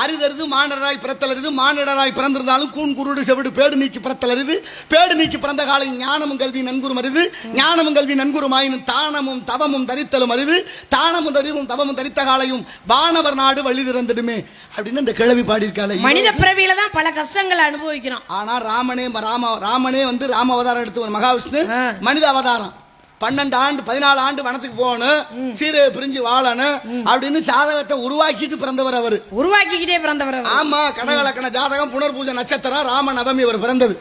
அரிதறிது மானிடராய் பிறத்தலரிது மானிடராய் பிறந்திருந்தாலும் கூன் குருடு செவிடு பேடு நீக்கி பிறத்தலரிது பேடு நீக்கி பிறந்த காலை ஞானமும் கல்வி நன்குரும் அரிது ஞானமும் கல்வி நன்குருமாயினும் தானமும் தவமும் தரித்தலும் அரிது தானமும் தரிவும் தவமும் தரித்த காலையும் வானவர் நாடு வழி திறந்துடுமே அப்படின்னு இந்த கிழவி பாடியிருக்காங்க. மனித பிறவியில தான் பல கஷ்டங்களை அனுபவிக்கிறோம். ஆனா ராமனே வந்து ராம அவதாரம் எடுத்து மகாவிஷ்ணு மனித அவதாரம் 12 ஆண்டு 14 ஆண்டு வனத்துக்கு போகணும், சீதையை பிரிஞ்சு வாழணும் அப்படின்னு ஜாதகத்தை உருவாக்கிட்டு பிறந்தவர் அவர். உருவாக்கிக்கிட்டே பிறந்தவர். ஆமா, கடகலக்கண ஜாதகம் புனர்பூஜை நட்சத்திரம் ராம நவமி அவர் பிறந்தது.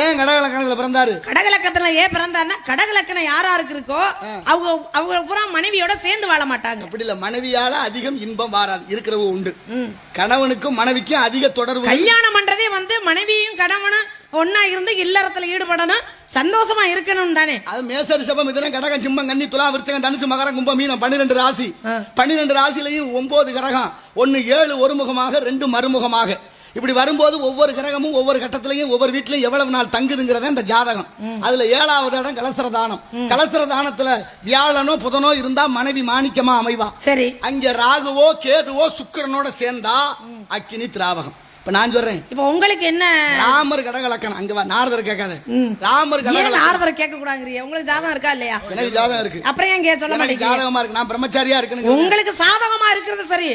ஏன் கடகலக்கணத்துல பிறந்தாரு? கடகலக்கணத்துல ஏன் பிறந்தாருன்னா கடகலக்கணம் யாராருக்கு இருக்கோ அவங்க பூரா மனைவியோட சேர்ந்து வாழ மாட்டாங்க. அப்படி இல்ல, மனைவியால அதிகம் இன்பம் வாராது, இருக்கிறவங்க உண்டு. கணவனுக்கும் மனைவிக்கும் அதிக தொடர்பு. கல்யாணம் பண்றதே வந்து மனைவியும் கணவனும் ஒன்னா இருந்து இல்லறத்துல ஈடுபடணும், சந்தோஷமா இருக்கணும் தானே. அது மேச ரிஷபம் மிதுனம் கடகம் சிம்மம் கன்னி துலா விருச்சிகம் தனுசு மகரம் கும்பம் மீனம் 12 ராசி. 12 ராசிலையும் 9 கிரகம், 1 7 ஒருமுகமாக 2 மறுமுகமாக. இப்படி வரும்போது ஒவ்வொரு கிரகமும் ஒவ்வொரு கட்டத்திலையும் ஒவ்வொரு வீட்லயும் எவ்வளவு நாள் தங்குதுங்கிறத இந்த ஜாதகம். அதுல 7வது இடம் கலசரதானம். கலசரதானத்துல வியாழனோ புதனோ இருந்தா மனைவி மாணிக்கமா அமைவா. சரி, அங்க ராகுவோ கேதுவோ சுக்கிரனோட சேர்ந்தா அக்கினி திராவகம். இப்ப நான் சொல்றேன், இப்ப உங்களுக்கு என்ன ராமர் கடகலக்கணம் அங்க நாரதர் கேட்காத. ராமர் கடகலக்கணம் நாரதர் கேட்க கூடாதுங்கறியே. உங்களுக்கு ஜாதகம் இருக்கா இல்லையா? எனக்கு ஜாதகம் இருக்கு. அப்புறம் ஏன் சொல்ல மாட்டீங்க? ஜாதகமா இருக்கு, நான் பிரம்மச்சாரியா இருக்கேன். உங்களுக்கு சாதகமா இருக்கிறது சரி,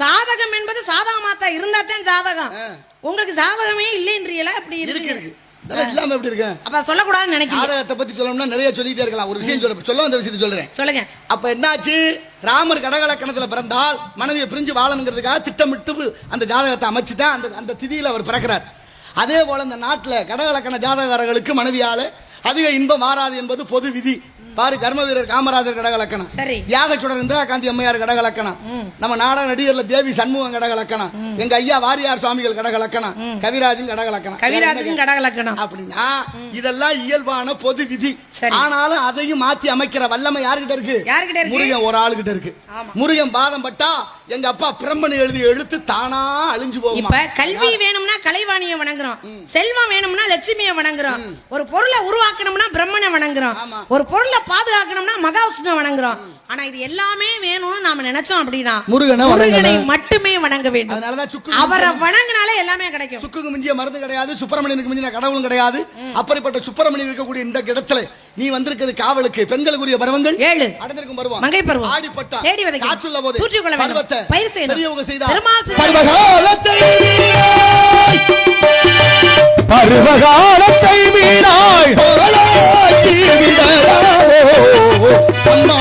சாதகம் என்பது சாதகமா தான் இருந்தா தான் ஜாதகம். உங்களுக்கு ஜாதகமே இல்லைன்றீங்களா? அப்படி இருக்கு. இல்லாம எப்படி இருக்கு? அப்ப சொல்லக்கூடாதுன்னு நினைக்கிறேன். ஜாதகத்தை பத்தி சொல்லணும்னா நிறைய சொல்லிட்டே இருக்கலாம். ஒரு விஷயம் சொல்ல வந்த விஷயத்தை சொல்றேன். சொல்லுங்க. அப்ப என்னாச்சு? ராமர் கடகலக்கணத்துல பிறந்தால் மனைவியை பிரிஞ்சு வாழணுங்கிறதுக்காக திட்டமிட்டு அந்த ஜாதகத்தை அமைச்சுதான் அந்த திதியில அவர் பிறக்கிறார். அதே போல இந்த நாட்டுல கடகலக்கண ஜாதகர்களுக்கு மனைவியால அதிக இன்பம் வாராது என்பது பொது விதி. பாரு, கர்ம வீரர் காமராஜர் கடகலக்கணம், தியாகச்சுடர் இந்திரா காந்தி அம்மையார் கடகலக்கணம், நம்ம நாடக நடிகர்ல தேவி சண்முகம் கடகலக்கணம், எங்க ஐயா வாரியார் சுவாமிகள் கடகலக்கணம், கவிராஜன் கடகலக்கணம். அப்படின்னா இதெல்லாம் இயல்பான பொது விதி. ஆனாலும் அதையும் மாத்தி அமைக்கிற வல்லமை யாருகிட்ட இருக்கு? முருகன் ஒரு ஆளுகிட்ட இருக்கு. முருகன் பாதம் பட்டா எங்க அப்பா பிரம்மன் எழுதிய எழுத்து தானா அழிஞ்சு போகும். இப்ப கல்வி வேணும்னா கலைவாணியை வணங்குறோம், செல்வம் வேணும்னா லட்சுமியை வணங்குறோம், ஒரு பொருளை உருவாக்கணும்னா பிரம்மனை வணங்குறோம், ஒரு பொருளை பாதுகாக்கணும்னா மகாவிஷ்ணுவை வணங்குறோம். ஆனா இது எல்லாமே வேணும்னு நாம நினைச்சோம் அப்படின்னா முருகனை மட்டுமே வணங்க வேண்டும். அதனாலதான் அவரை வணங்கினாலே எல்லாமே கிடைக்கும். சுக்குக்கு மிஞ்சிய மருந்து கிடையாது, சுப்பிரமணியனுக்கு மிஞ்சின கடவுளும் கிடையாது. அப்படிப்பட்ட சுப்பிரமணியன் இருக்கக்கூடிய இந்த இடத்துல நீ வந்திருக்கிறது காவலுக்கு. பெண்களுக்குரிய பருவங்கள் 7 அடைந்திருக்கும் பருவம் மங்கை பருவம், ஆடிப்பட்டா, தேடி வதை, காற்றுள்ள போது, தூற்றிக்கொள்ள பருவத்தை பயிர் செய்யணும், பெரியவங்க செய்தார் பருவகாலத்தை வீணாய் அம்மா